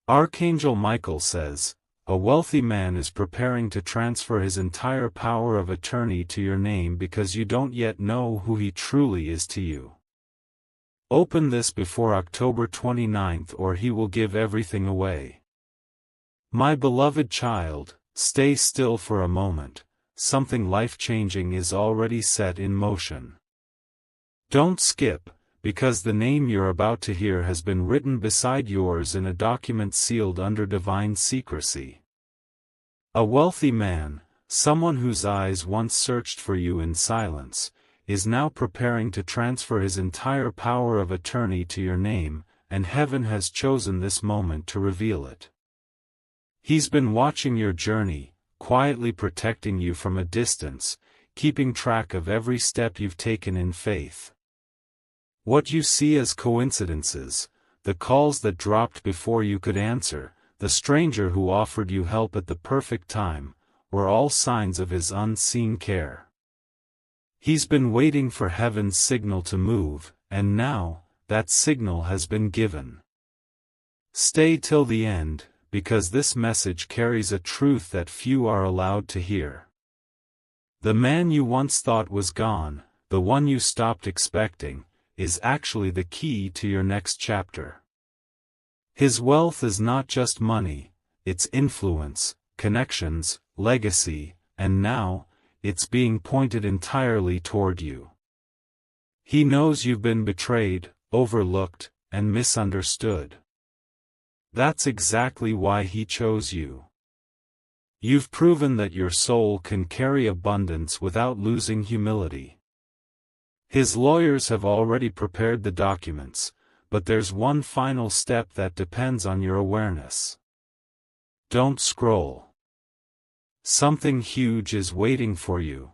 Archangel Michael says, a wealthy man is preparing to transfer his entire power of attorney to your name because you don't yet know who he truly is to you. Open this before October 29th or he will give everything away. My beloved child, stay still for a moment, something life-changing is already set in motion. Don't skip, because the name you're about to hear has been written beside yours in a document sealed under divine secrecy. A wealthy man, someone whose eyes once searched for you in silence, is now preparing to transfer his entire power of attorney to your name, and heaven has chosen this moment to reveal it. He's been watching your journey, quietly protecting you from a distance, keeping track of every step you've taken in faith. What you see as coincidences, the calls that dropped before you could answer, the stranger who offered you help at the perfect time, were all signs of his unseen care. He's been waiting for heaven's signal to move, and now, that signal has been given. Stay till the end, because this message carries a truth that few are allowed to hear. The man you once thought was gone, the one you stopped expecting, is actually the key to your next chapter. His wealth is not just money, it's influence, connections, legacy, and now, it's being pointed entirely toward you. He knows you've been betrayed, overlooked, and misunderstood. That's exactly why he chose you. You've proven that your soul can carry abundance without losing humility. His lawyers have already prepared the documents, but there's one final step that depends on your awareness. Don't scroll. Something huge is waiting for you.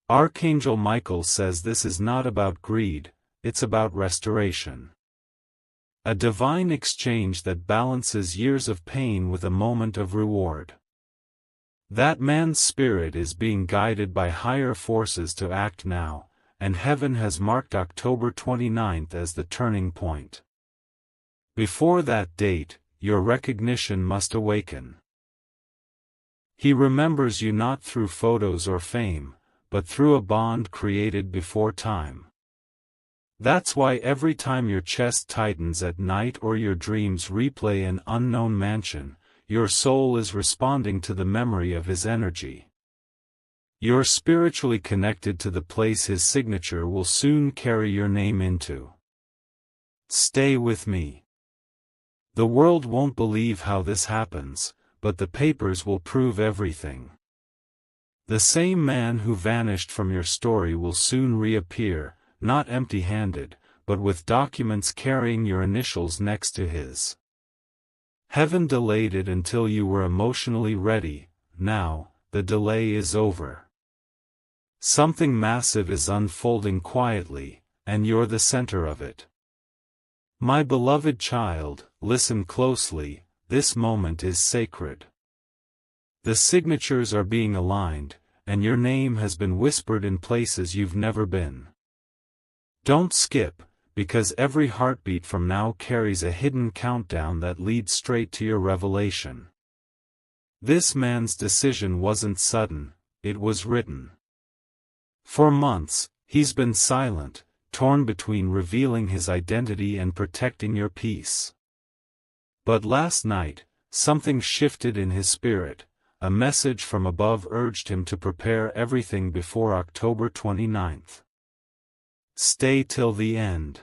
Archangel Michael says this is not about greed, it's about restoration. A divine exchange that balances years of pain with a moment of reward. That man's spirit is being guided by higher forces to act now, and heaven has marked October 29th as the turning point. Before that date, your recognition must awaken. He remembers you not through photos or fame, but through a bond created before time. That's why every time your chest tightens at night or your dreams replay an unknown mansion, your soul is responding to the memory of his energy. You're spiritually connected to the place his signature will soon carry your name into. Stay with me. The world won't believe how this happens, but the papers will prove everything. The same man who vanished from your story will soon reappear, not empty-handed, but with documents carrying your initials next to his. Heaven delayed it until you were emotionally ready. Now, the delay is over. Something massive is unfolding quietly, and you're the center of it. My beloved child, listen closely, this moment is sacred. The signatures are being aligned, and your name has been whispered in places you've never been. Don't skip, because every heartbeat from now carries a hidden countdown that leads straight to your revelation. This man's decision wasn't sudden, it was written. For months, he's been silent, torn between revealing his identity and protecting your peace. But last night, something shifted in his spirit. A message from above urged him to prepare everything before October 29th. Stay till the end.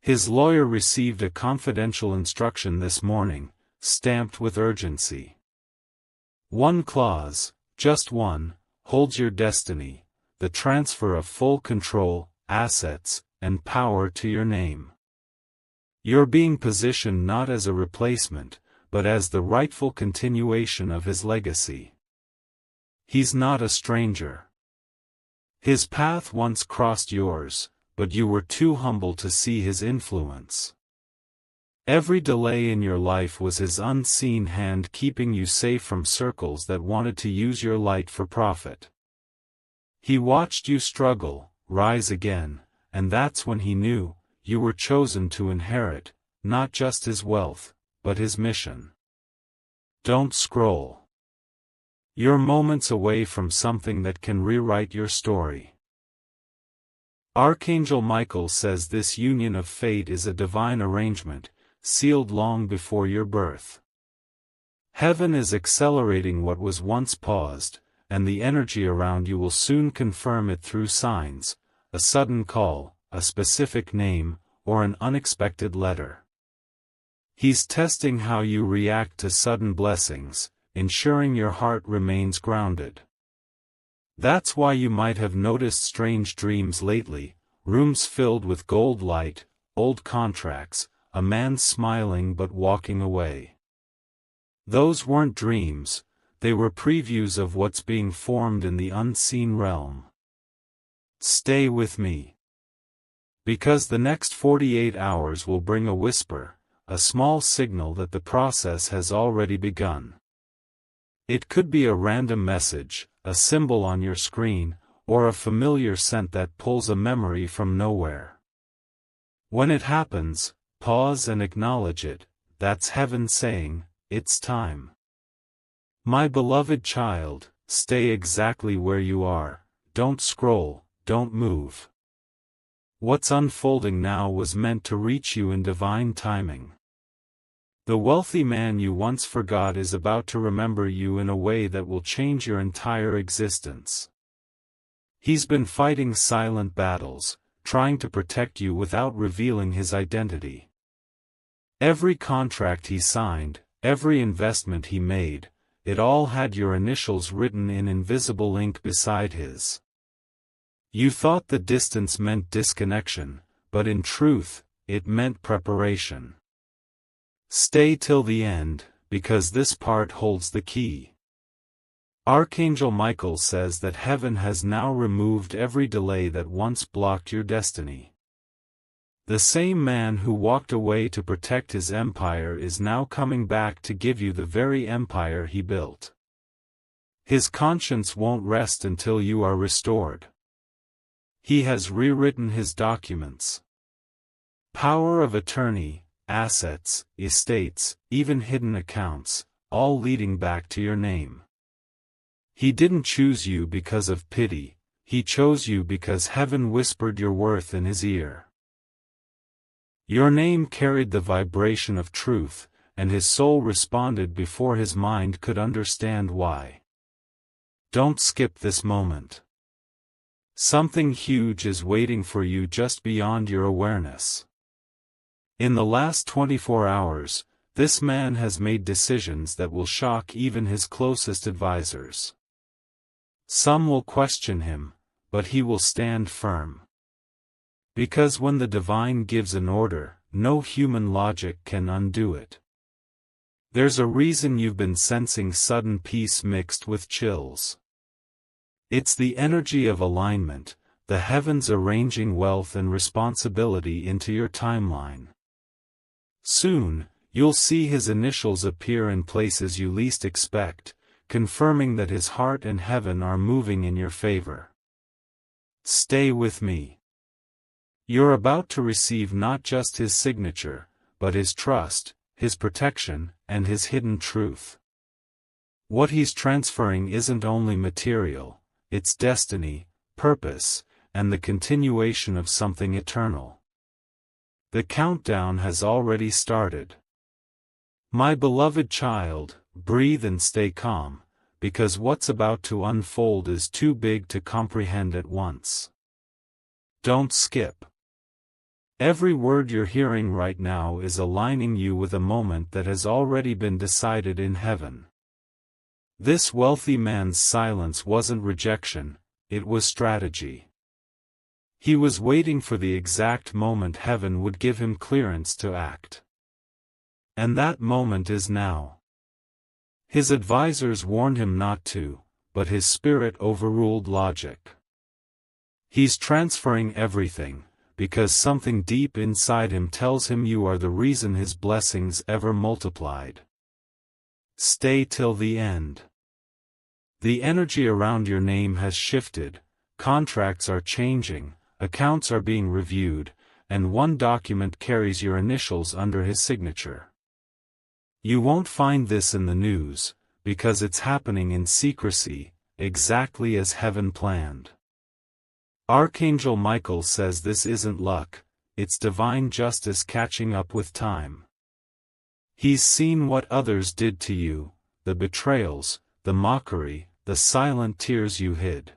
His lawyer received a confidential instruction this morning, stamped with urgency. One clause, just one, holds your destiny, the transfer of full control, assets, and power to your name. You're being positioned not as a replacement, but as the rightful continuation of his legacy. He's not a stranger. His path once crossed yours, but you were too humble to see his influence. Every delay in your life was his unseen hand keeping you safe from circles that wanted to use your light for profit. He watched you struggle, rise again, and that's when he knew, you were chosen to inherit, not just his wealth, but his mission. Don't scroll. You're moments away from something that can rewrite your story. Archangel Michael says this union of fate is a divine arrangement, sealed long before your birth. Heaven is accelerating what was once paused, and the energy around you will soon confirm it through signs, a sudden call, a specific name, or an unexpected letter. He's testing how you react to sudden blessings, ensuring your heart remains grounded. That's why you might have noticed strange dreams lately, rooms filled with gold light, old contracts, a man smiling but walking away. Those weren't dreams, they were previews of what's being formed in the unseen realm. Stay with me. Because the next 48 hours will bring a whisper, a small signal that the process has already begun. It could be a random message, a symbol on your screen, or a familiar scent that pulls a memory from nowhere. When it happens, pause and acknowledge it. That's heaven saying, it's time. My beloved child, stay exactly where you are, don't scroll, don't move. What's unfolding now was meant to reach you in divine timing. The wealthy man you once forgot is about to remember you in a way that will change your entire existence. He's been fighting silent battles, trying to protect you without revealing his identity. Every contract he signed, every investment he made, it all had your initials written in invisible ink beside his. You thought the distance meant disconnection, but in truth, it meant preparation. Stay till the end, because this part holds the key. Archangel Michael says that heaven has now removed every delay that once blocked your destiny. The same man who walked away to protect his empire is now coming back to give you the very empire he built. His conscience won't rest until you are restored. He has rewritten his documents. Power of attorney, assets, estates, even hidden accounts, all leading back to your name. He didn't choose you because of pity, he chose you because heaven whispered your worth in his ear. Your name carried the vibration of truth, and his soul responded before his mind could understand why. Don't skip this moment. Something huge is waiting for you just beyond your awareness. In the last 24 hours, this man has made decisions that will shock even his closest advisors. Some will question him, but he will stand firm. Because when the divine gives an order, no human logic can undo it. There's a reason you've been sensing sudden peace mixed with chills. It's the energy of alignment, the heavens arranging wealth and responsibility into your timeline. Soon, you'll see his initials appear in places you least expect, confirming that his heart and heaven are moving in your favor. Stay with me. You're about to receive not just his signature, but his trust, his protection, and his hidden truth. What he's transferring isn't only material, it's destiny, purpose, and the continuation of something eternal. The countdown has already started. My beloved child, breathe and stay calm, because what's about to unfold is too big to comprehend at once. Don't skip. Every word you're hearing right now is aligning you with a moment that has already been decided in heaven. This wealthy man's silence wasn't rejection, it was strategy. He was waiting for the exact moment heaven would give him clearance to act. And that moment is now. His advisors warned him not to, but his spirit overruled logic. He's transferring everything, because something deep inside him tells him you are the reason his blessings ever multiplied. Stay till the end. The energy around your name has shifted, contracts are changing, accounts are being reviewed, and one document carries your initials under his signature. You won't find this in the news, because it's happening in secrecy, exactly as heaven planned. Archangel Michael says this isn't luck, it's divine justice catching up with time. He's seen what others did to you, the betrayals, the mockery, the silent tears you hid.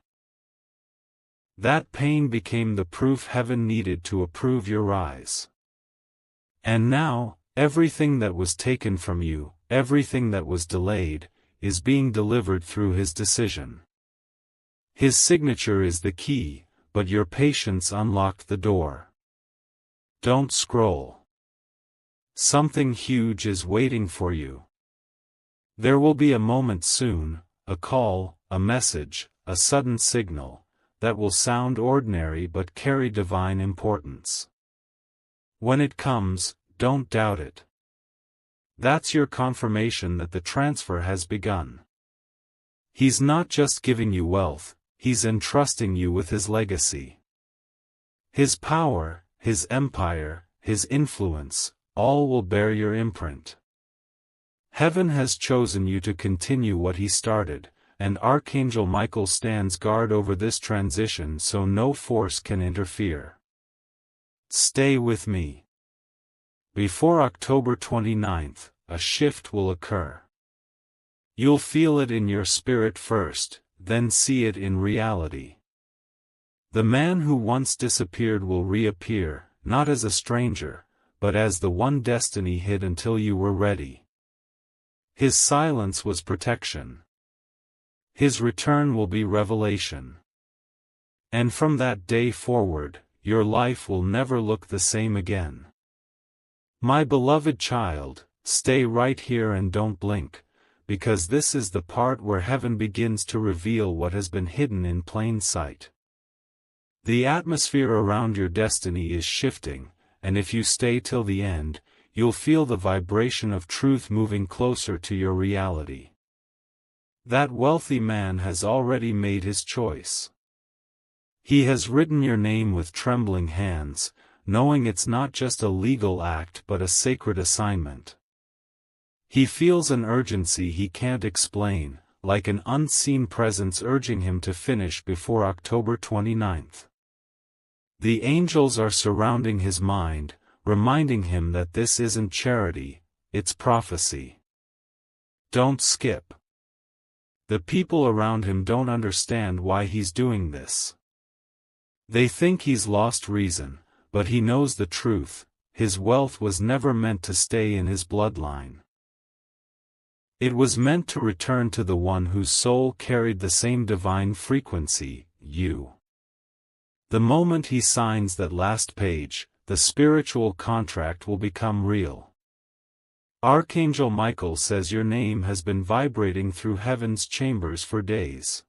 That pain became the proof heaven needed to approve your rise. And now, everything that was taken from you, everything that was delayed, is being delivered through his decision. His signature is the key, but your patience unlocked the door. Don't scroll. Something huge is waiting for you. There will be a moment soon, a call, a message, a sudden signal, that will sound ordinary but carry divine importance. When it comes, don't doubt it. That's your confirmation that the transfer has begun. He's not just giving you wealth, he's entrusting you with his legacy. His power, his empire, his influence, all will bear your imprint. Heaven has chosen you to continue what he started, and Archangel Michael stands guard over this transition so no force can interfere. Stay with me. Before October 29th, a shift will occur. You'll feel it in your spirit first, then see it in reality. The man who once disappeared will reappear, not as a stranger, but as the one destiny hid until you were ready. His silence was protection. His return will be revelation. And from that day forward, your life will never look the same again. My beloved child, stay right here and don't blink, because this is the part where heaven begins to reveal what has been hidden in plain sight. The atmosphere around your destiny is shifting, and if you stay till the end, you'll feel the vibration of truth moving closer to your reality. That wealthy man has already made his choice. He has written your name with trembling hands, knowing it's not just a legal act but a sacred assignment. He feels an urgency he can't explain, like an unseen presence urging him to finish before October 29th. The angels are surrounding his mind, reminding him that this isn't charity, it's prophecy. Don't skip. The people around him don't understand why he's doing this. They think he's lost reason, but he knows the truth. His wealth was never meant to stay in his bloodline. It was meant to return to the one whose soul carried the same divine frequency, you. The moment he signs that last page, the spiritual contract will become real. Archangel Michael says your name has been vibrating through heaven's chambers for days.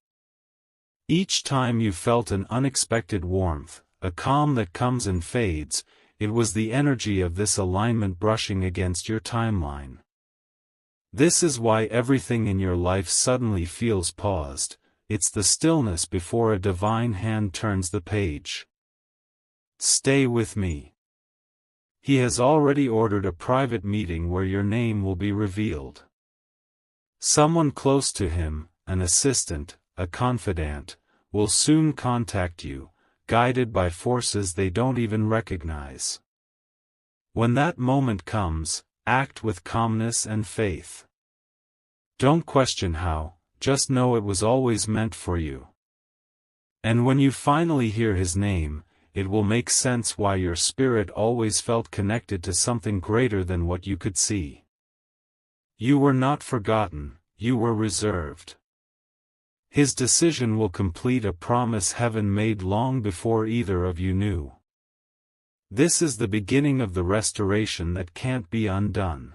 Each time you felt an unexpected warmth, a calm that comes and fades, it was the energy of this alignment brushing against your timeline. This is why everything in your life suddenly feels paused. It's the stillness before a divine hand turns the page. Stay with me. He has already ordered a private meeting where your name will be revealed. Someone close to him, an assistant, a confidant, will soon contact you, guided by forces they don't even recognize. When that moment comes, act with calmness and faith. Don't question how, just know it was always meant for you. And when you finally hear his name, it will make sense why your spirit always felt connected to something greater than what you could see. You were not forgotten, you were reserved. His decision will complete a promise heaven made long before either of you knew. This is the beginning of the restoration that can't be undone.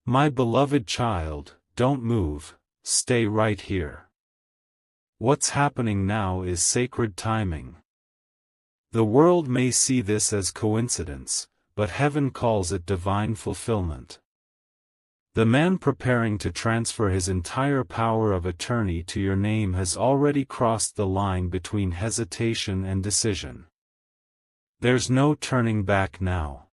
My beloved child, don't move, stay right here. What's happening now is sacred timing. The world may see this as coincidence, but heaven calls it divine fulfillment. The man preparing to transfer his entire power of attorney to your name has already crossed the line between hesitation and decision. There's no turning back now.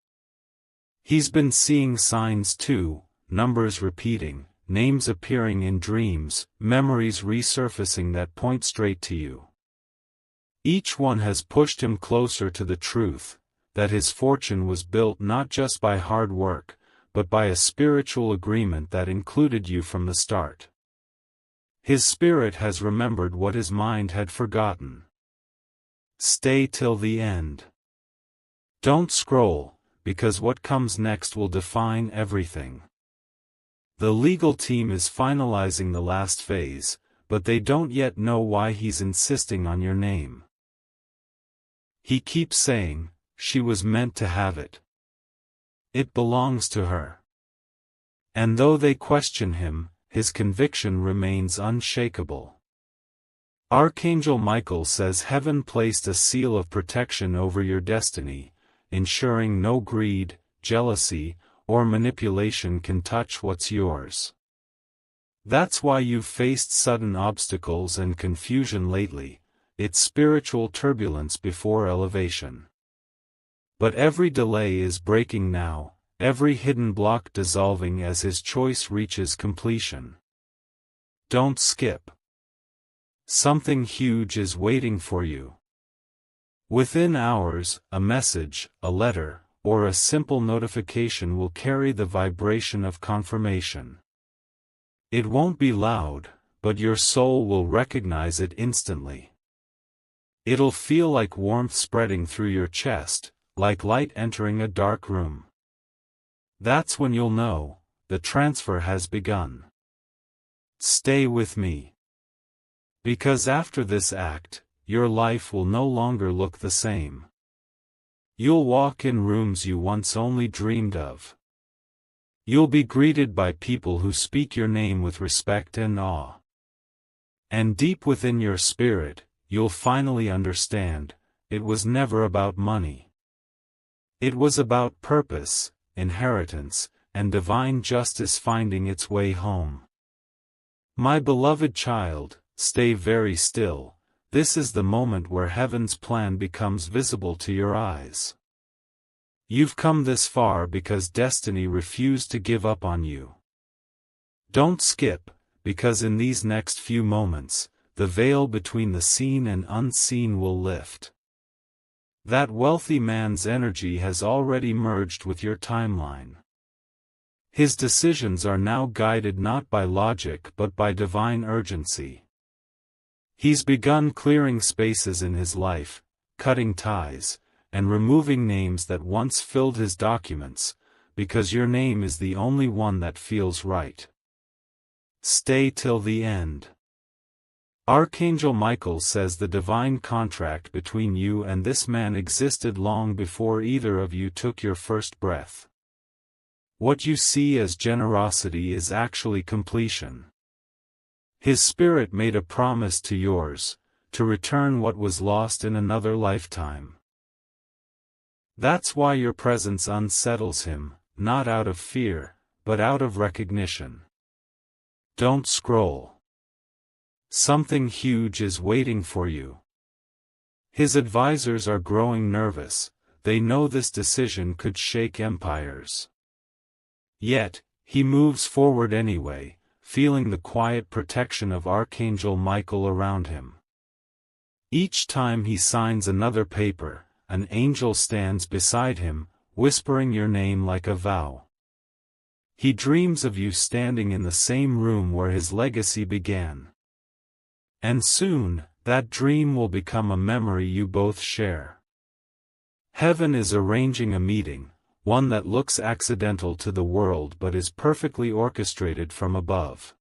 He's been seeing signs too, numbers repeating, names appearing in dreams, memories resurfacing that point straight to you. Each one has pushed him closer to the truth, that his fortune was built not just by hard work, but by a spiritual agreement that included you from the start. His spirit has remembered what his mind had forgotten. Stay till the end. Don't scroll, because what comes next will define everything. The legal team is finalizing the last phase, but they don't yet know why he's insisting on your name. He keeps saying, she was meant to have it. It belongs to her. And though they question him, his conviction remains unshakable. Archangel Michael says heaven placed a seal of protection over your destiny, ensuring no greed, jealousy, or manipulation can touch what's yours. That's why you've faced sudden obstacles and confusion lately. It's spiritual turbulence before elevation. But every delay is breaking now, every hidden block dissolving as his choice reaches completion. Don't skip. Something huge is waiting for you. Within hours, a message, a letter, or a simple notification will carry the vibration of confirmation. It won't be loud, but your soul will recognize it instantly. It'll feel like warmth spreading through your chest, like light entering a dark room. That's when you'll know, the transfer has begun. Stay with me. Because after this act, your life will no longer look the same. You'll walk in rooms you once only dreamed of. You'll be greeted by people who speak your name with respect and awe. And deep within your spirit, you'll finally understand, it was never about money. It was about purpose, inheritance, and divine justice finding its way home. My beloved child, stay very still. This is the moment where heaven's plan becomes visible to your eyes. You've come this far because destiny refused to give up on you. Don't skip, because in these next few moments, the veil between the seen and unseen will lift. That wealthy man's energy has already merged with your timeline. His decisions are now guided not by logic but by divine urgency. He's begun clearing spaces in his life, cutting ties, and removing names that once filled his documents, because your name is the only one that feels right. Stay till the end. Archangel Michael says the divine contract between you and this man existed long before either of you took your first breath. What you see as generosity is actually completion. His spirit made a promise to yours, to return what was lost in another lifetime. That's why your presence unsettles him, not out of fear, but out of recognition. Don't scroll. Something huge is waiting for you. His advisors are growing nervous, they know this decision could shake empires. Yet, he moves forward anyway, feeling the quiet protection of Archangel Michael around him. Each time he signs another paper, an angel stands beside him, whispering your name like a vow. He dreams of you standing in the same room where his legacy began. And soon, that dream will become a memory you both share. Heaven is arranging a meeting, one that looks accidental to the world but is perfectly orchestrated from above.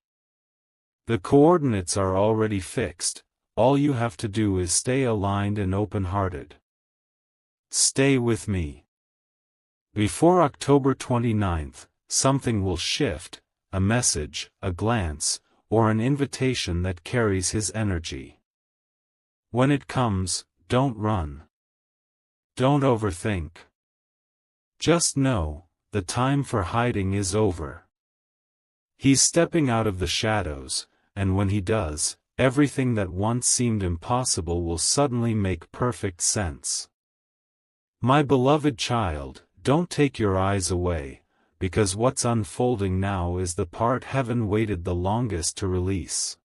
The coordinates are already fixed, all you have to do is stay aligned and open-hearted. Stay with me. Before October 29th, something will shift, a message, a glance, or an invitation that carries his energy. When it comes, don't run. Don't overthink. Just know, the time for hiding is over. He's stepping out of the shadows, and when he does, everything that once seemed impossible will suddenly make perfect sense. My beloved child, don't take your eyes away, because what's unfolding now is the part heaven waited the longest to release.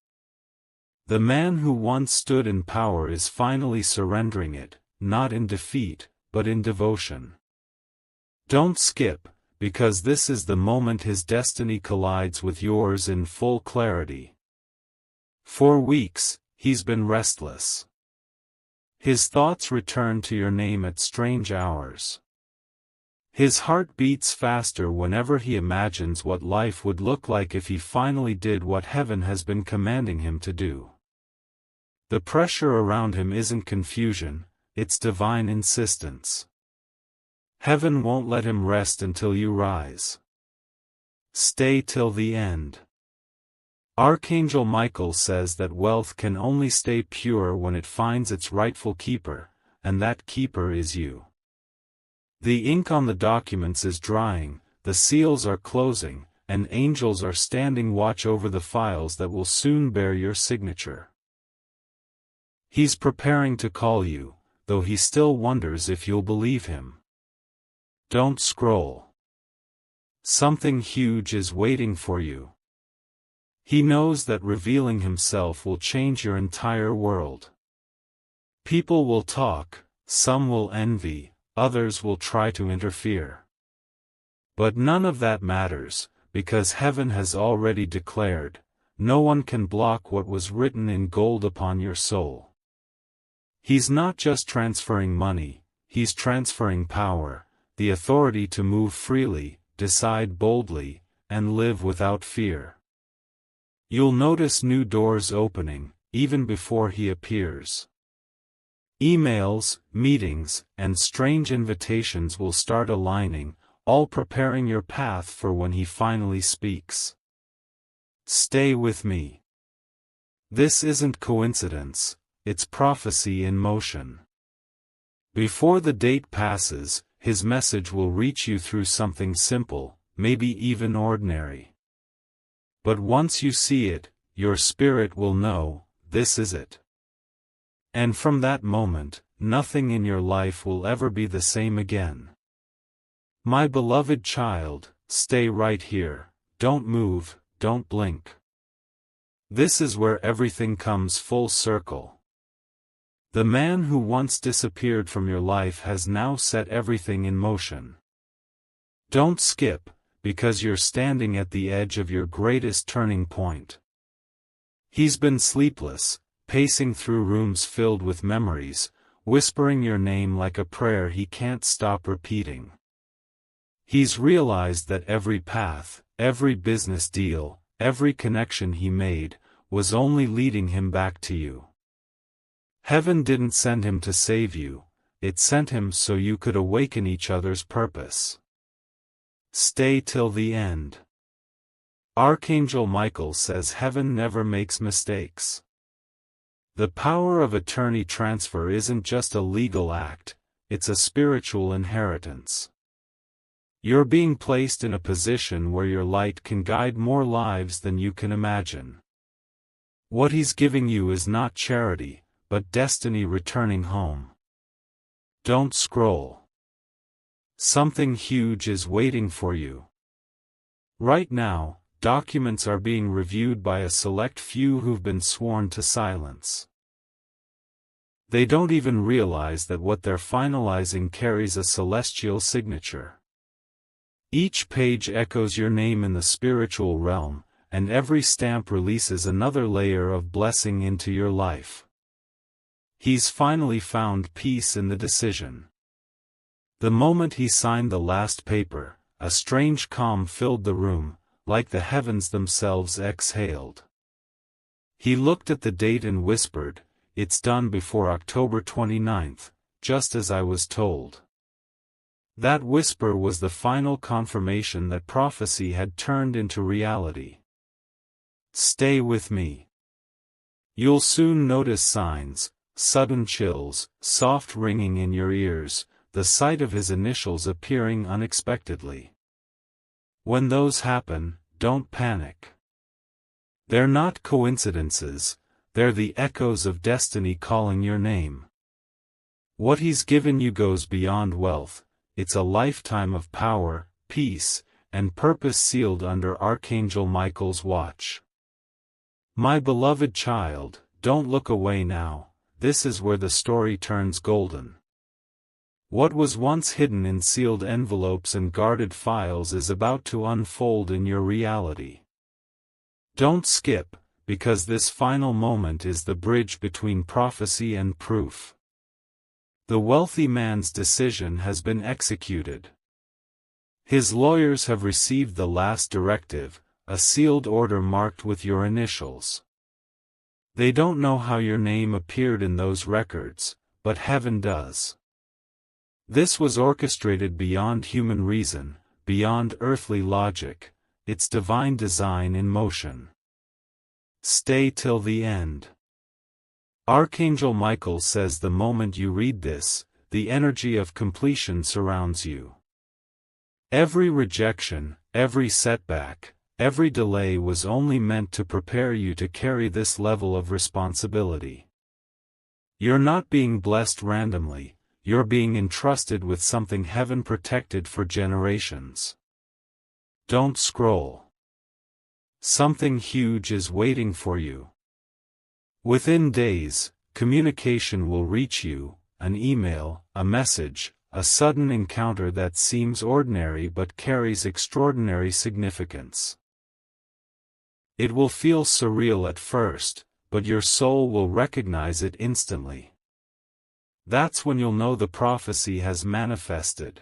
The man who once stood in power is finally surrendering it, not in defeat, but in devotion. Don't skip, because this is the moment his destiny collides with yours in full clarity. For weeks, he's been restless. His thoughts return to your name at strange hours. His heart beats faster whenever he imagines what life would look like if he finally did what heaven has been commanding him to do. The pressure around him isn't confusion, it's divine insistence. Heaven won't let him rest until you rise. Stay till the end. Archangel Michael says that wealth can only stay pure when it finds its rightful keeper, and that keeper is you. The ink on the documents is drying, the seals are closing, and angels are standing watch over the files that will soon bear your signature. He's preparing to call you, though he still wonders if you'll believe him. Don't scroll. Something huge is waiting for you. He knows that revealing himself will change your entire world. People will talk, some will envy, others will try to interfere. But none of that matters, because heaven has already declared, no one can block what was written in gold upon your soul. He's not just transferring money, he's transferring power, the authority to move freely, decide boldly, and live without fear. You'll notice new doors opening, even before he appears. Emails, meetings, and strange invitations will start aligning, all preparing your path for when he finally speaks. Stay with me. This isn't coincidence, it's prophecy in motion. Before the date passes, his message will reach you through something simple, maybe even ordinary. But once you see it, your spirit will know, this is it. And from that moment, nothing in your life will ever be the same again. My beloved child, stay right here, don't move, don't blink. This is where everything comes full circle. The man who once disappeared from your life has now set everything in motion. Don't skip, because you're standing at the edge of your greatest turning point. He's been sleepless, pacing through rooms filled with memories, whispering your name like a prayer he can't stop repeating. He's realized that every path, every business deal, every connection he made, was only leading him back to you. Heaven didn't send him to save you, it sent him so you could awaken each other's purpose. Stay till the end. Archangel Michael says heaven never makes mistakes. The power of attorney transfer isn't just a legal act, it's a spiritual inheritance. You're being placed in a position where your light can guide more lives than you can imagine. What he's giving you is not charity, but destiny returning home. Don't scroll. Something huge is waiting for you. Right now, documents are being reviewed by a select few who've been sworn to silence. They don't even realize that what they're finalizing carries a celestial signature. Each page echoes your name in the spiritual realm, and every stamp releases another layer of blessing into your life. He's finally found peace in the decision. The moment he signed the last paper, a strange calm filled the room, like the heavens themselves exhaled. He looked at the date and whispered, "It's done before October 29th, just as I was told." That whisper was the final confirmation that prophecy had turned into reality. Stay with me. You'll soon notice signs, sudden chills, soft ringing in your ears, the sight of his initials appearing unexpectedly. When those happen, don't panic. They're not coincidences, they're the echoes of destiny calling your name. What he's given you goes beyond wealth, it's a lifetime of power, peace, and purpose sealed under Archangel Michael's watch. My beloved child, don't look away now, this is where the story turns golden. What was once hidden in sealed envelopes and guarded files is about to unfold in your reality. Don't skip, because this final moment is the bridge between prophecy and proof. The wealthy man's decision has been executed. His lawyers have received the last directive, a sealed order marked with your initials. They don't know how your name appeared in those records, but heaven does. This was orchestrated beyond human reason, beyond earthly logic, its divine design in motion. Stay till the end. Archangel Michael says the moment you read this, the energy of completion surrounds you. Every rejection, every setback, every delay was only meant to prepare you to carry this level of responsibility. You're not being blessed randomly, you're being entrusted with something heaven protected for generations. Don't scroll. Something huge is waiting for you. Within days, communication will reach you, an email, a message, a sudden encounter that seems ordinary but carries extraordinary significance. It will feel surreal at first, but your soul will recognize it instantly. That's when you'll know the prophecy has manifested.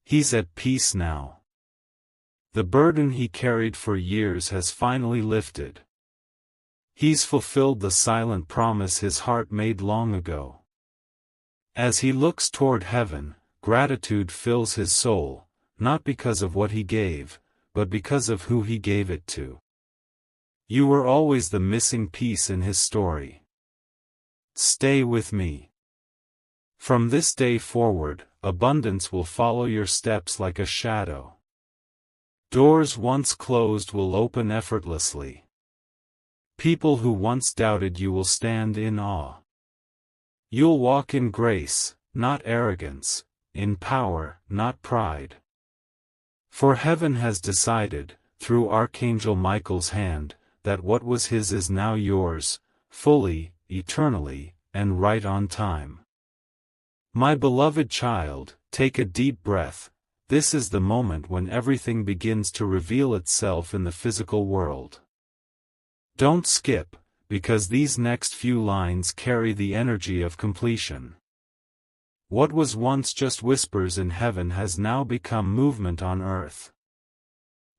He's at peace now. The burden he carried for years has finally lifted. He's fulfilled the silent promise his heart made long ago. As he looks toward heaven, gratitude fills his soul, not because of what he gave, but because of who he gave it to. You were always the missing piece in his story. Stay with me. From this day forward, abundance will follow your steps like a shadow. Doors once closed will open effortlessly. People who once doubted you will stand in awe. You'll walk in grace, not arrogance, in power, not pride. For heaven has decided, through Archangel Michael's hand, that what was his is now yours, fully, eternally, and right on time. My beloved child, take a deep breath. This is the moment when everything begins to reveal itself in the physical world. Don't skip, because these next few lines carry the energy of completion. What was once just whispers in heaven has now become movement on earth.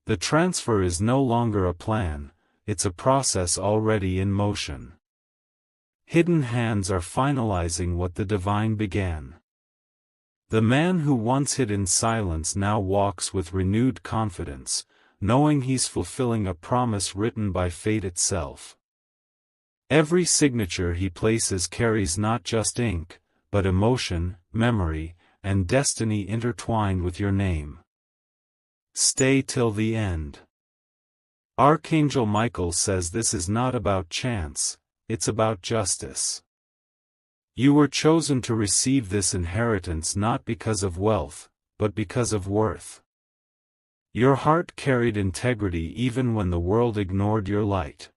The transfer is no longer a plan, it's a process already in motion. Hidden hands are finalizing what the divine began. The man who once hid in silence now walks with renewed confidence, knowing he's fulfilling a promise written by fate itself. Every signature he places carries not just ink, but emotion, memory, and destiny intertwined with your name. Stay till the end. Archangel Michael says this is not about chance, it's about justice. You were chosen to receive this inheritance not because of wealth, but because of worth. Your heart carried integrity even when the world ignored your light.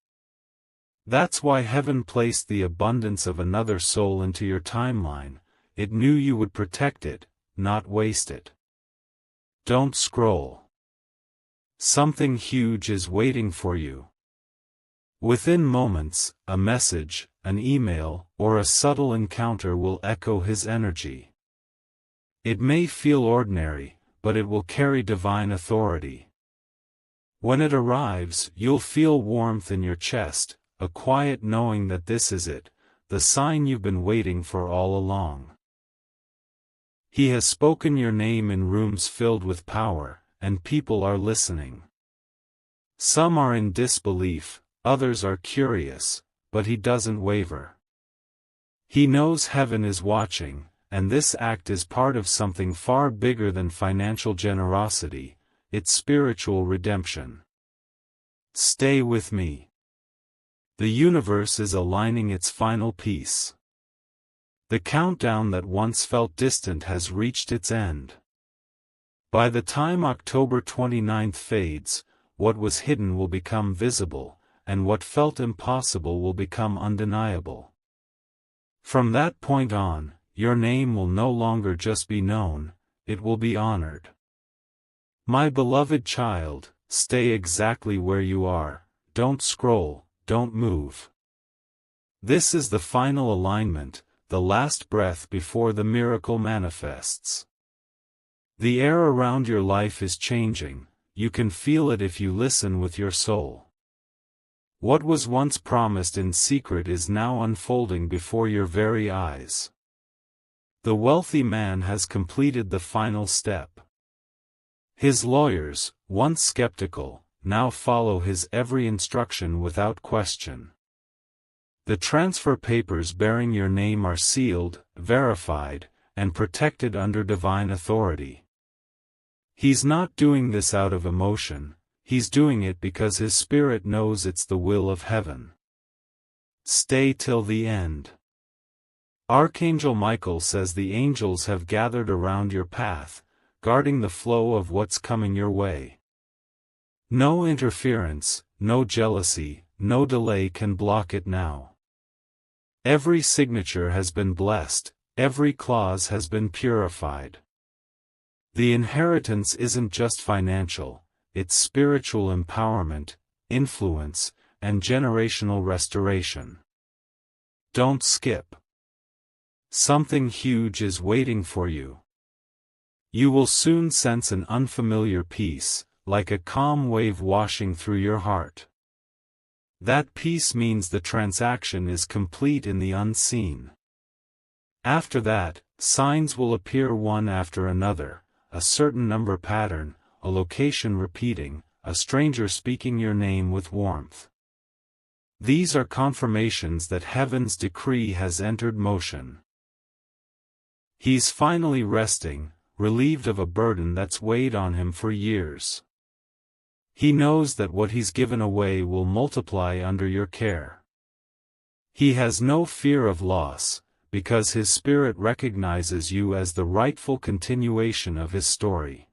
That's why heaven placed the abundance of another soul into your timeline. It knew you would protect it, not waste it. Don't scroll. Something huge is waiting for you. Within moments, a message, an email, or a subtle encounter will echo his energy. It may feel ordinary, but it will carry divine authority. When it arrives, you'll feel warmth in your chest, a quiet knowing that this is it, the sign you've been waiting for all along. He has spoken your name in rooms filled with power, and people are listening. Some are in disbelief, others are curious, but he doesn't waver. He knows heaven is watching, and this act is part of something far bigger than financial generosity, it's spiritual redemption. Stay with me. The universe is aligning its final piece. The countdown that once felt distant has reached its end. By the time October 29th fades, what was hidden will become visible, and what felt impossible will become undeniable. From that point on, your name will no longer just be known, it will be honored. My beloved child, stay exactly where you are, don't scroll, don't move. This is the final alignment, the last breath before the miracle manifests. The air around your life is changing, you can feel it if you listen with your soul. What was once promised in secret is now unfolding before your very eyes. The wealthy man has completed the final step. His lawyers, once skeptical, now follow his every instruction without question. The transfer papers bearing your name are sealed, verified, and protected under divine authority. He's not doing this out of emotion, he's doing it because his spirit knows it's the will of heaven. Stay till the end. Archangel Michael says the angels have gathered around your path, guarding the flow of what's coming your way. No interference, no jealousy, no delay can block it now. Every signature has been blessed, every clause has been purified. The inheritance isn't just financial, it's spiritual empowerment, influence, and generational restoration. Don't skip. Something huge is waiting for you. You will soon sense an unfamiliar peace, like a calm wave washing through your heart. That peace means the transaction is complete in the unseen. After that, signs will appear one after another, a certain number pattern, a location repeating, a stranger speaking your name with warmth. These are confirmations that heaven's decree has entered motion. He's finally resting, relieved of a burden that's weighed on him for years. He knows that what he's given away will multiply under your care. He has no fear of loss, because his spirit recognizes you as the rightful continuation of his story.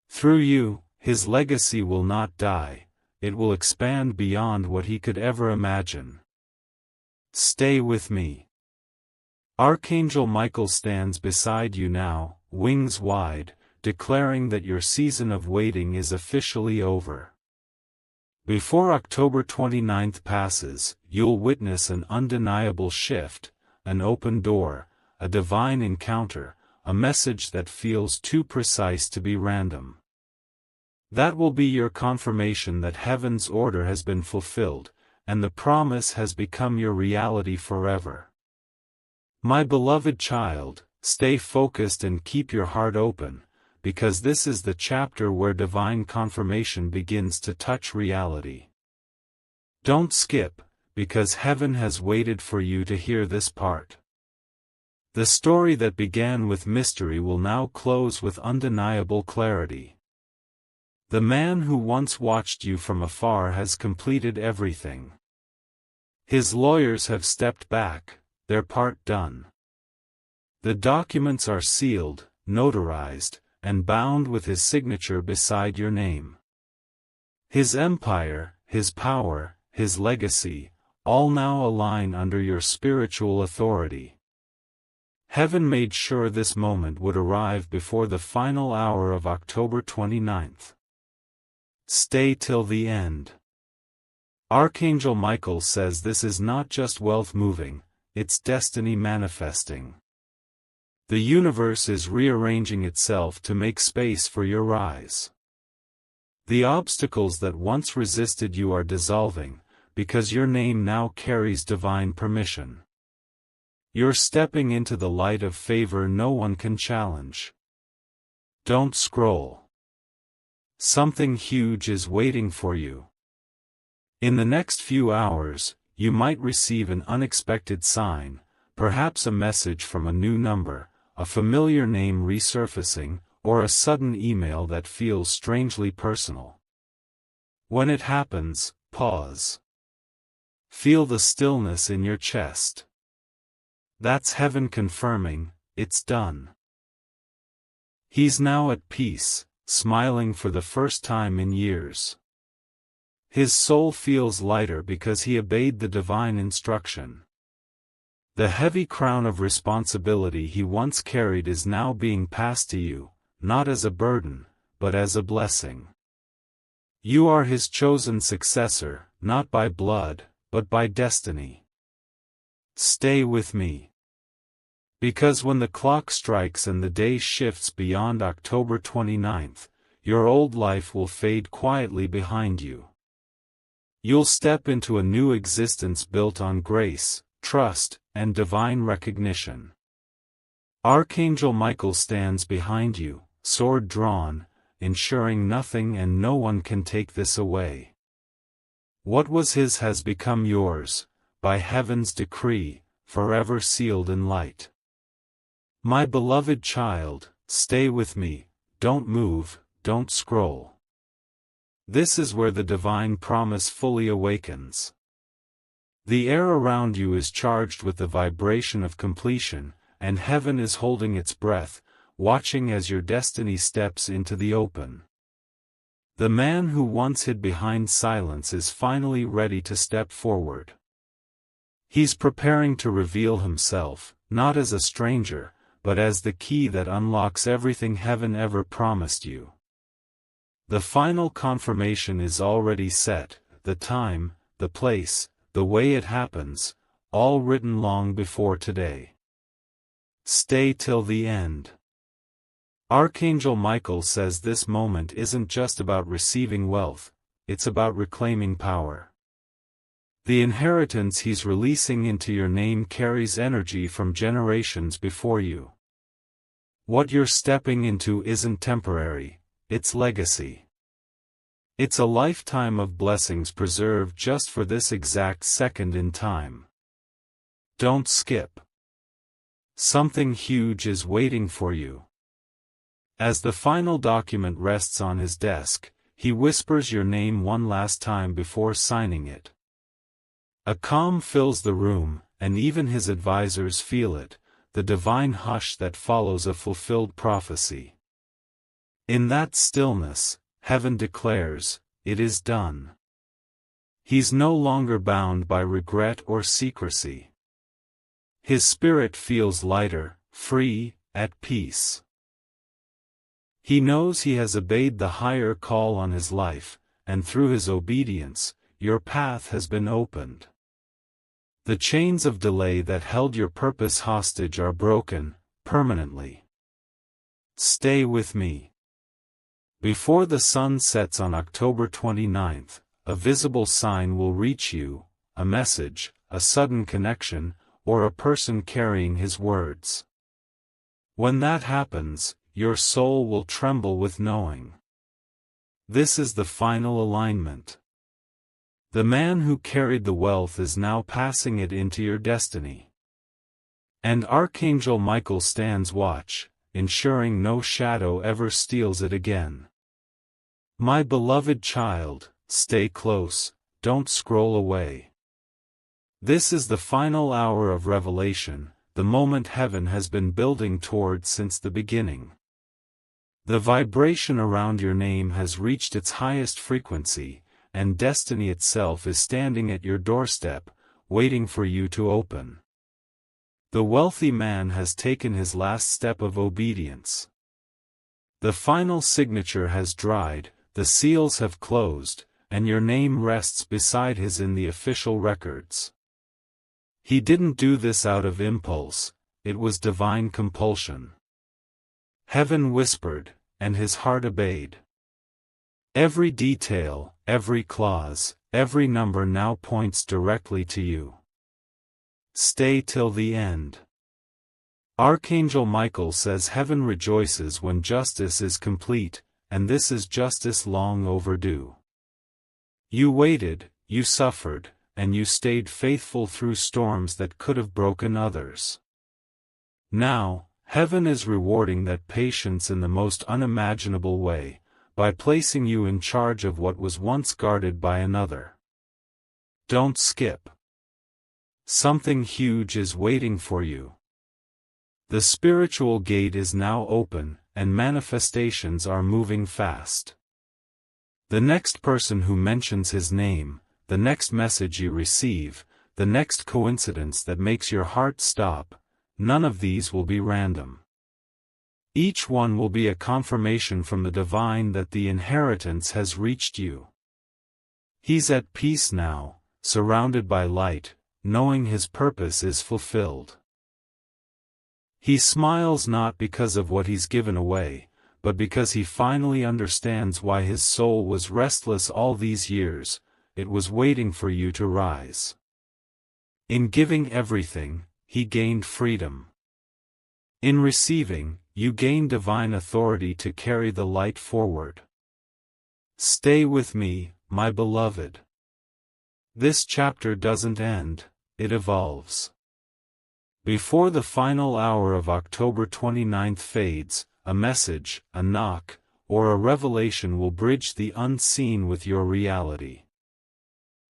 Through you, his legacy will not die, it will expand beyond what he could ever imagine. Stay with me. Archangel Michael stands beside you now, wings wide, declaring that your season of waiting is officially over. Before October 29th passes, you'll witness an undeniable shift, an open door, a divine encounter, a message that feels too precise to be random. That will be your confirmation that heaven's order has been fulfilled, and the promise has become your reality forever. My beloved child, stay focused and keep your heart open, because this is the chapter where divine confirmation begins to touch reality. Don't skip, because heaven has waited for you to hear this part. The story that began with mystery will now close with undeniable clarity. The man who once watched you from afar has completed everything. His lawyers have stepped back, their part done. The documents are sealed, notarized, and bound with his signature beside your name. His empire, his power, his legacy, all now align under your spiritual authority. Heaven made sure this moment would arrive before the final hour of October 29th. Stay till the end. Archangel Michael says this is not just wealth moving, it's destiny manifesting. The universe is rearranging itself to make space for your rise. The obstacles that once resisted you are dissolving, because your name now carries divine permission. You're stepping into the light of favor no one can challenge. Don't scroll. Something huge is waiting for you. In the next few hours, you might receive an unexpected sign, perhaps a message from a new number, a familiar name resurfacing, or a sudden email that feels strangely personal. When it happens, pause. Feel the stillness in your chest. That's heaven confirming, it's done. He's now at peace, smiling for the first time in years. His soul feels lighter because he obeyed the divine instruction. The heavy crown of responsibility he once carried is now being passed to you, not as a burden, but as a blessing. You are his chosen successor, not by blood, but by destiny. Stay with me. Because when the clock strikes and the day shifts beyond October 29th, your old life will fade quietly behind you. You'll step into a new existence built on grace, trust, and divine recognition. Archangel Michael stands behind you, sword drawn, ensuring nothing and no one can take this away. What was his has become yours, by heaven's decree, forever sealed in light. My beloved child, stay with me, don't move, don't scroll. This is where the divine promise fully awakens. The air around you is charged with the vibration of completion, and heaven is holding its breath, watching as your destiny steps into the open. The man who once hid behind silence is finally ready to step forward. He's preparing to reveal himself, not as a stranger, but as the key that unlocks everything heaven ever promised you. The final confirmation is already set, the time, the place, the way it happens, all written long before today. Stay till the end. Archangel Michael says this moment isn't just about receiving wealth, it's about reclaiming power. The inheritance he's releasing into your name carries energy from generations before you. What you're stepping into isn't temporary, it's legacy. It's a lifetime of blessings preserved just for this exact second in time. Don't skip. Something huge is waiting for you. As the final document rests on his desk, he whispers your name one last time before signing it. A calm fills the room, and even his advisors feel it, the divine hush that follows a fulfilled prophecy. In that stillness, heaven declares, it is done. He's no longer bound by regret or secrecy. His spirit feels lighter, free, at peace. He knows he has obeyed the higher call on his life, and through his obedience, your path has been opened. The chains of delay that held your purpose hostage are broken, permanently. Stay with me. Before the sun sets on October 29th, a visible sign will reach you, a message, a sudden connection, or a person carrying his words. When that happens, your soul will tremble with knowing. This is the final alignment. The man who carried the wealth is now passing it into your destiny. And Archangel Michael stands watch, ensuring no shadow ever steals it again. My beloved child, stay close, don't scroll away. This is the final hour of revelation, the moment heaven has been building towards since the beginning. The vibration around your name has reached its highest frequency, and destiny itself is standing at your doorstep, waiting for you to open. The wealthy man has taken his last step of obedience. The final signature has dried, the seals have closed, and your name rests beside his in the official records. He didn't do this out of impulse, it was divine compulsion. Heaven whispered, and his heart obeyed. Every detail, every clause, every number now points directly to you. Stay till the end. Archangel Michael says heaven rejoices when justice is complete, and this is justice long overdue. You waited, you suffered, and you stayed faithful through storms that could have broken others. Now, heaven is rewarding that patience in the most unimaginable way, by placing you in charge of what was once guarded by another. Don't skip. Something huge is waiting for you. The spiritual gate is now open, and manifestations are moving fast. The next person who mentions his name, the next message you receive, the next coincidence that makes your heart stop, none of these will be random. Each one will be a confirmation from the divine that the inheritance has reached you. He's at peace now, surrounded by light, knowing his purpose is fulfilled. He smiles not because of what he's given away, but because he finally understands why his soul was restless all these years. It was waiting for you to rise. In giving everything, he gained freedom. In receiving, you gain divine authority to carry the light forward. Stay with me, my beloved. This chapter doesn't end, it evolves. Before the final hour of October 29th fades, a message, a knock, or a revelation will bridge the unseen with your reality.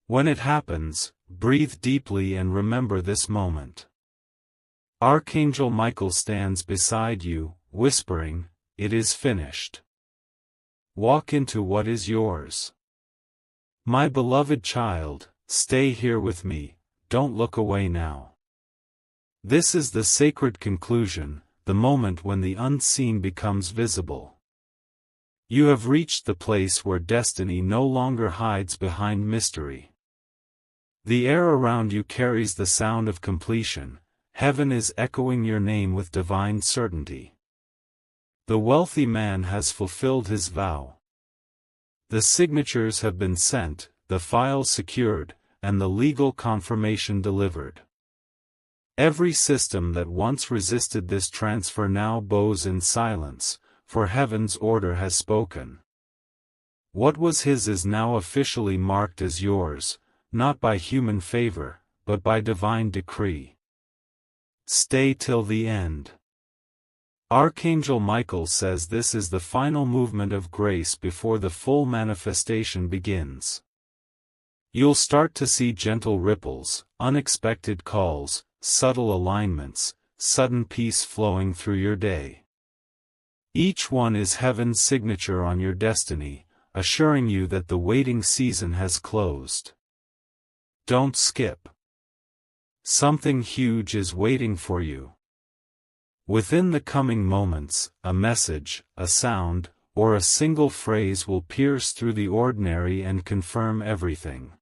When it happens, breathe deeply and remember this moment. Archangel Michael stands beside you, whispering, "It is finished. Walk into what is yours. My beloved child, stay here with me, don't look away now." This is the sacred conclusion, the moment when the unseen becomes visible. You have reached the place where destiny no longer hides behind mystery. The air around you carries the sound of completion. Heaven is echoing your name with divine certainty. The wealthy man has fulfilled his vow. The signatures have been sent, the files secured, and the legal confirmation delivered. Every system that once resisted this transfer now bows in silence, for heaven's order has spoken. What was his is now officially marked as yours, not by human favor, but by divine decree. Stay till the end. Archangel Michael says this is the final movement of grace before the full manifestation begins. You'll start to see gentle ripples, unexpected calls, subtle alignments, sudden peace flowing through your day. Each one is heaven's signature on your destiny, assuring you that the waiting season has closed. Don't skip. Something huge is waiting for you. Within the coming moments, a message, a sound, or a single phrase will pierce through the ordinary and confirm everything.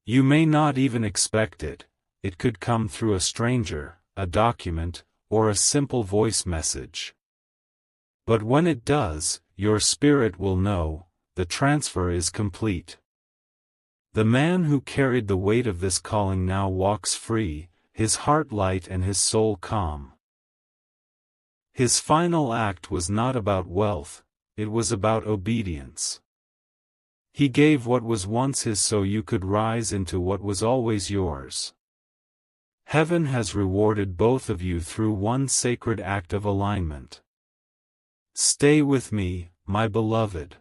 You may not even expect it. It could come through a stranger, a document, or a simple voice message. But when it does, your spirit will know, the transfer is complete. The man who carried the weight of this calling now walks free, his heart light and his soul calm. His final act was not about wealth, it was about obedience. He gave what was once his so you could rise into what was always yours. Heaven has rewarded both of you through one sacred act of alignment. Stay with me, my beloved.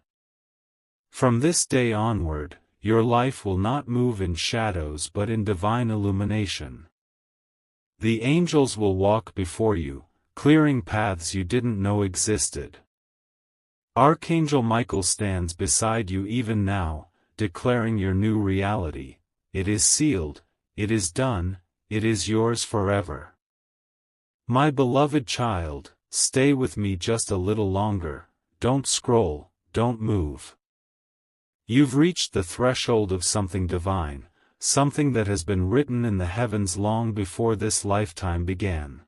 From this day onward, your life will not move in shadows but in divine illumination. The angels will walk before you, clearing paths you didn't know existed. Archangel Michael stands beside you even now, declaring your new reality. It is sealed, it is done, it is yours forever. My beloved child, stay with me just a little longer, don't scroll, don't move. You've reached the threshold of something divine, something that has been written in the heavens long before this lifetime began.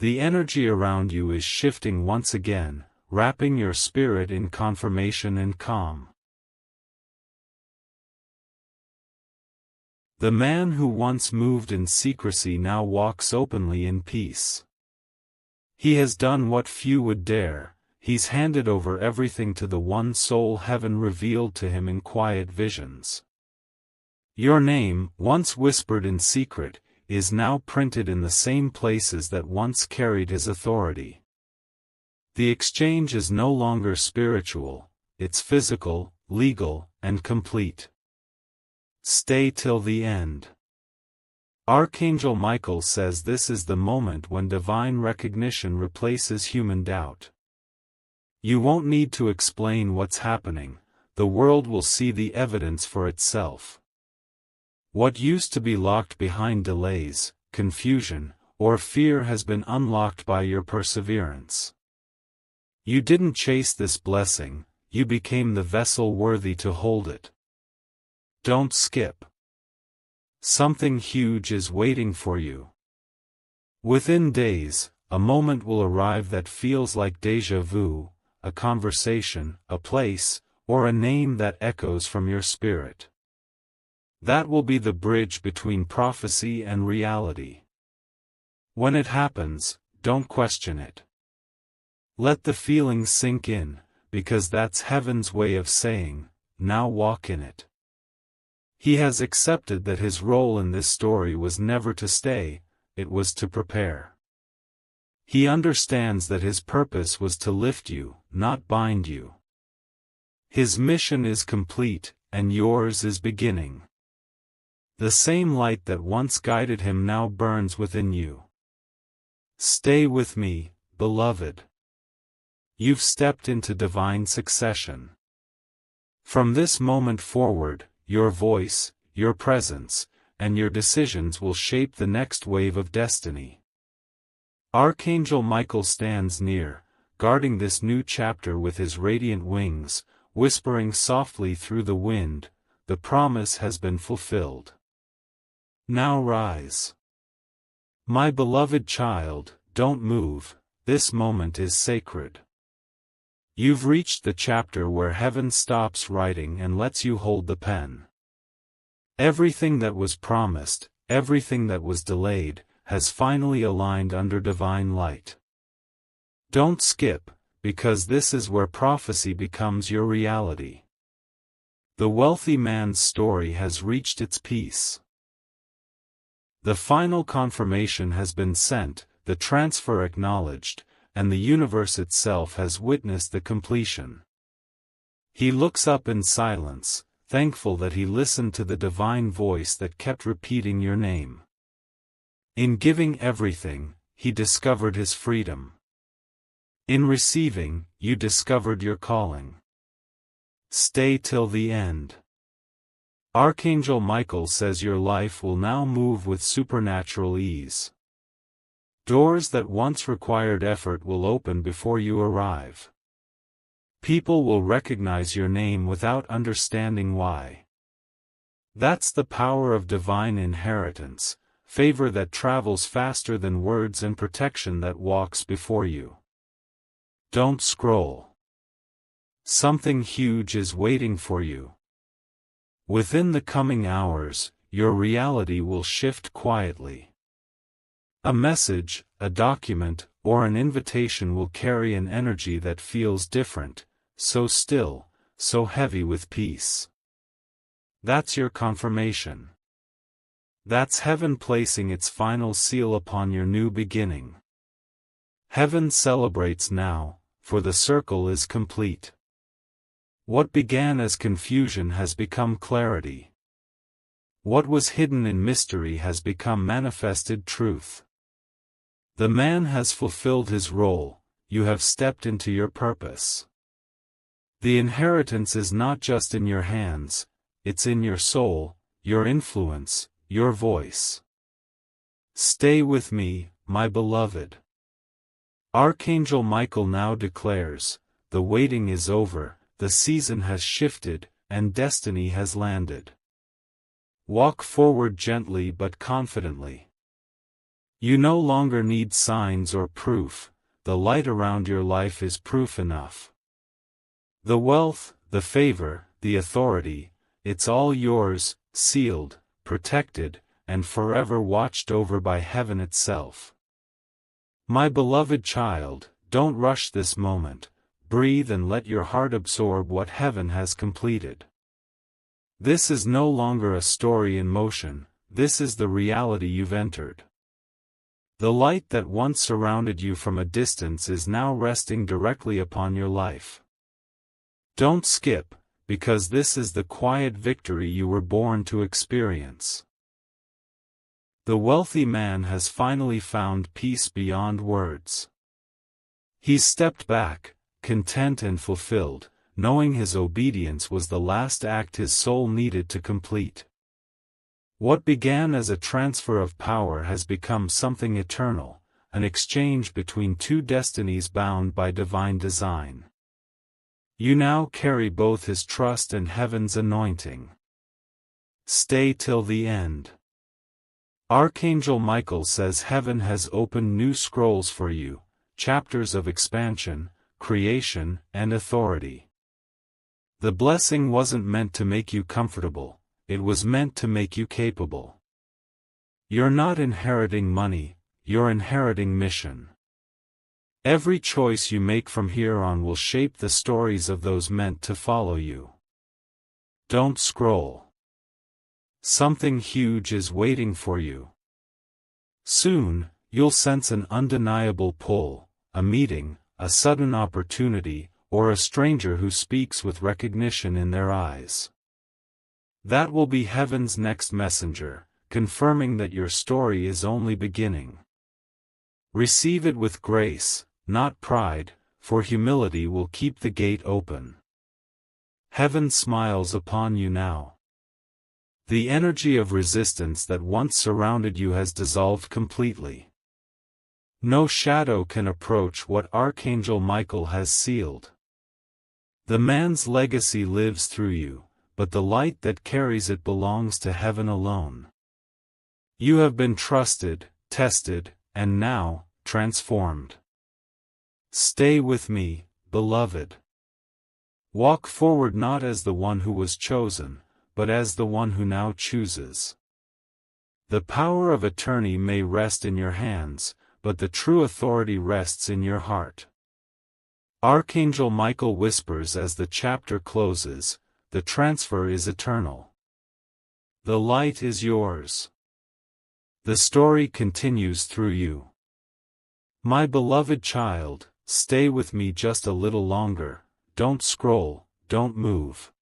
The energy around you is shifting once again, wrapping your spirit in confirmation and calm. The man who once moved in secrecy now walks openly in peace. He has done what few would dare. He's handed over everything to the one soul heaven revealed to him in quiet visions. Your name, once whispered in secret, is now printed in the same places that once carried his authority. The exchange is no longer spiritual, it's physical, legal, and complete. Stay till the end. Archangel Michael says this is the moment when divine recognition replaces human doubt. You won't need to explain what's happening, the world will see the evidence for itself. What used to be locked behind delays, confusion, or fear has been unlocked by your perseverance. You didn't chase this blessing, you became the vessel worthy to hold it. Don't skip. Something huge is waiting for you. Within days, a moment will arrive that feels like déjà vu, a conversation, a place, or a name that echoes from your spirit. That will be the bridge between prophecy and reality. When it happens, don't question it. Let the feelings sink in, because that's heaven's way of saying, now walk in it. He has accepted that his role in this story was never to stay, it was to prepare. He understands that his purpose was to lift you, not bind you. His mission is complete, and yours is beginning. The same light that once guided him now burns within you. Stay with me, beloved. You've stepped into divine succession. From this moment forward, your voice, your presence, and your decisions will shape the next wave of destiny. Archangel Michael stands near, guarding this new chapter with his radiant wings, whispering softly through the wind, the promise has been fulfilled. Now rise. My beloved child, don't move, this moment is sacred. You've reached the chapter where heaven stops writing and lets you hold the pen. Everything that was promised, everything that was delayed, has finally aligned under divine light. Don't skip, because this is where prophecy becomes your reality. The wealthy man's story has reached its peace. The final confirmation has been sent, the transfer acknowledged, and the universe itself has witnessed the completion. He looks up in silence, thankful that he listened to the divine voice that kept repeating your name. In giving everything, he discovered his freedom. In receiving, you discovered your calling. Stay till the end. Archangel Michael says your life will now move with supernatural ease. Doors that once required effort will open before you arrive. People will recognize your name without understanding why. That's the power of divine inheritance, favor that travels faster than words and protection that walks before you. Don't scroll. Something huge is waiting for you. Within the coming hours, your reality will shift quietly. A message, a document, or an invitation will carry an energy that feels different, so still, so heavy with peace. That's your confirmation. That's heaven placing its final seal upon your new beginning. Heaven celebrates now, for the circle is complete. What began as confusion has become clarity. What was hidden in mystery has become manifested truth. The man has fulfilled his role, you have stepped into your purpose. The inheritance is not just in your hands, it's in your soul, your influence, your voice. Stay with me, my beloved. Archangel Michael now declares, the waiting is over, the season has shifted, and destiny has landed. Walk forward gently but confidently. You no longer need signs or proof, the light around your life is proof enough. The wealth, the favor, the authority, it's all yours, sealed, protected, and forever watched over by heaven itself. My beloved child, don't rush this moment, breathe and let your heart absorb what heaven has completed. This is no longer a story in motion, this is the reality you've entered. The light that once surrounded you from a distance is now resting directly upon your life. Don't skip, because this is the quiet victory you were born to experience. The wealthy man has finally found peace beyond words. He's stepped back, content and fulfilled, knowing his obedience was the last act his soul needed to complete. What began as a transfer of power has become something eternal, an exchange between two destinies bound by divine design. You now carry both his trust and heaven's anointing. Stay till the end. Archangel Michael says heaven has opened new scrolls for you, chapters of expansion, creation, and authority. The blessing wasn't meant to make you comfortable, it was meant to make you capable. You're not inheriting money, you're inheriting mission. Every choice you make from here on will shape the stories of those meant to follow you. Don't scroll. Something huge is waiting for you. Soon, you'll sense an undeniable pull, a meeting, a sudden opportunity, or a stranger who speaks with recognition in their eyes. That will be heaven's next messenger, confirming that your story is only beginning. Receive it with grace, not pride, for humility will keep the gate open. Heaven smiles upon you now. The energy of resistance that once surrounded you has dissolved completely. No shadow can approach what Archangel Michael has sealed. The man's legacy lives through you, but the light that carries it belongs to heaven alone. You have been trusted, tested, and now, transformed. Stay with me, beloved. Walk forward not as the one who was chosen, but as the one who now chooses. The power of attorney may rest in your hands, but the true authority rests in your heart. Archangel Michael whispers as the chapter closes, the transfer is eternal. The light is yours. The story continues through you. My beloved child, stay with me just a little longer, don't scroll, don't move.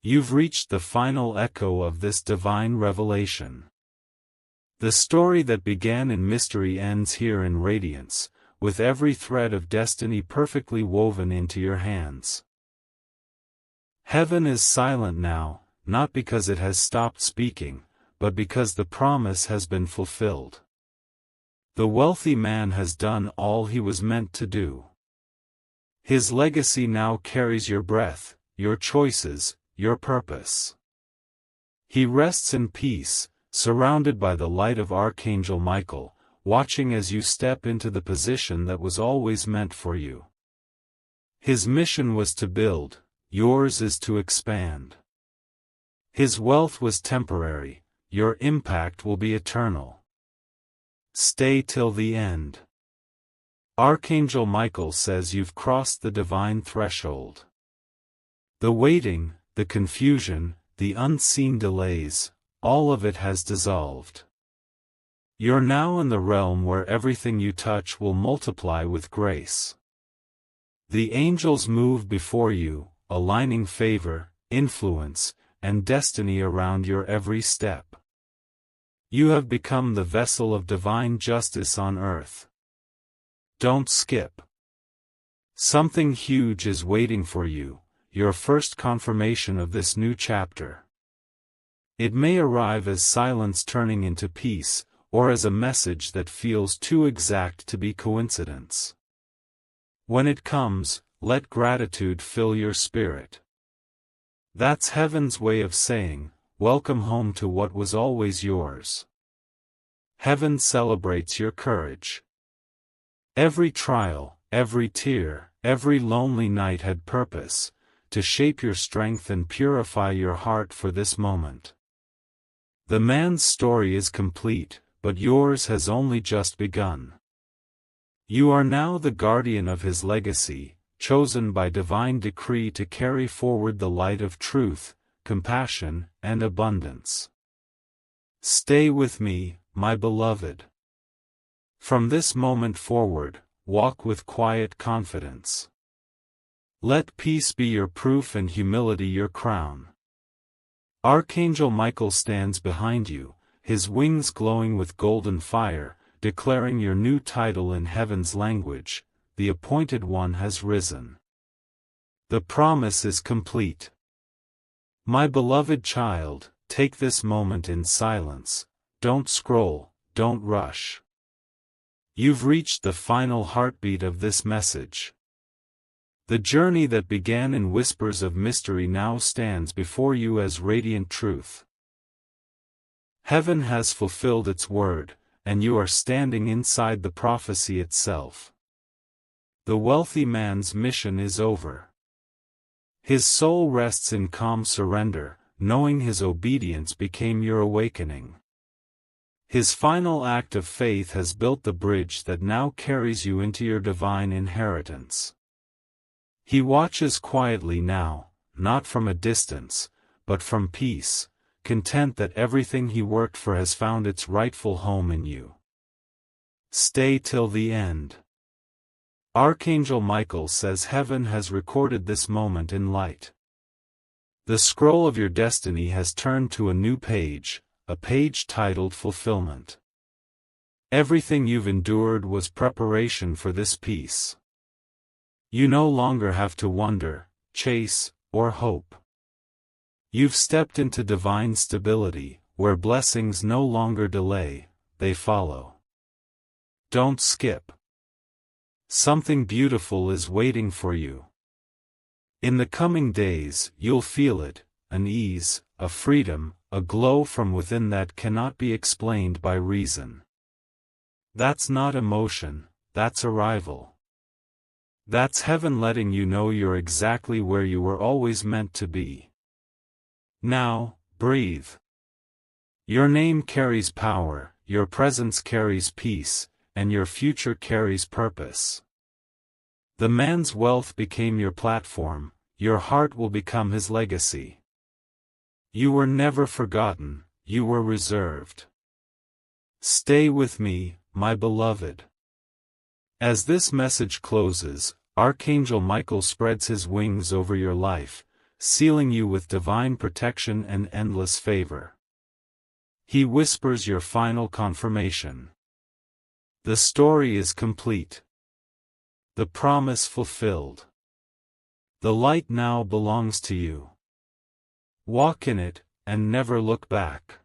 You've reached the final echo of this divine revelation. The story that began in mystery ends here in radiance, with every thread of destiny perfectly woven into your hands. Heaven is silent now, not because it has stopped speaking, but because the promise has been fulfilled. The wealthy man has done all he was meant to do. His legacy now carries your breath, your choices, your purpose. He rests in peace, surrounded by the light of Archangel Michael, watching as you step into the position that was always meant for you. His mission was to build, yours is to expand. His wealth was temporary, your impact will be eternal. Stay till the end. Archangel Michael says you've crossed the divine threshold. The waiting, the confusion, the unseen delays, all of it has dissolved. You're now in the realm where everything you touch will multiply with grace. The angels move before you, aligning favor, influence, and destiny around your every step. You have become the vessel of divine justice on earth. Don't skip. Something huge is waiting for you, your first confirmation of this new chapter. It may arrive as silence turning into peace, or as a message that feels too exact to be coincidence. When it comes, let gratitude fill your spirit. That's heaven's way of saying, welcome home to what was always yours. Heaven celebrates your courage. Every trial, every tear, every lonely night had purpose, to shape your strength and purify your heart for this moment. The man's story is complete, but yours has only just begun. You are now the guardian of his legacy, chosen by divine decree to carry forward the light of truth, compassion, and abundance. Stay with me, my beloved. From this moment forward, walk with quiet confidence. Let peace be your proof and humility your crown. Archangel Michael stands behind you, his wings glowing with golden fire, declaring your new title in heaven's language: the appointed one has risen. The promise is complete. My beloved child, take this moment in silence. Don't scroll, don't rush. You've reached the final heartbeat of this message. The journey that began in whispers of mystery now stands before you as radiant truth. Heaven has fulfilled its word, and you are standing inside the prophecy itself. The wealthy man's mission is over. His soul rests in calm surrender, knowing his obedience became your awakening. His final act of faith has built the bridge that now carries you into your divine inheritance. He watches quietly now, not from a distance, but from peace, content that everything he worked for has found its rightful home in you. Stay till the end. Archangel Michael says heaven has recorded this moment in light. The scroll of your destiny has turned to a new page, a page titled Fulfillment. Everything you've endured was preparation for this peace. You no longer have to wonder, chase, or hope. You've stepped into divine stability, where blessings no longer delay, they follow. Don't skip. Something beautiful is waiting for you. In the coming days, you'll feel it, an ease, a freedom, a glow from within that cannot be explained by reason. That's not emotion, that's arrival. That's heaven letting you know you're exactly where you were always meant to be. Now, breathe. Your name carries power, your presence carries peace, and your future carries purpose. The man's wealth became your platform, your heart will become his legacy. You were never forgotten, you were reserved. Stay with me, my beloved. As this message closes, Archangel Michael spreads his wings over your life, sealing you with divine protection and endless favor. He whispers your final confirmation. The story is complete. The promise fulfilled. The light now belongs to you. Walk in it, and never look back.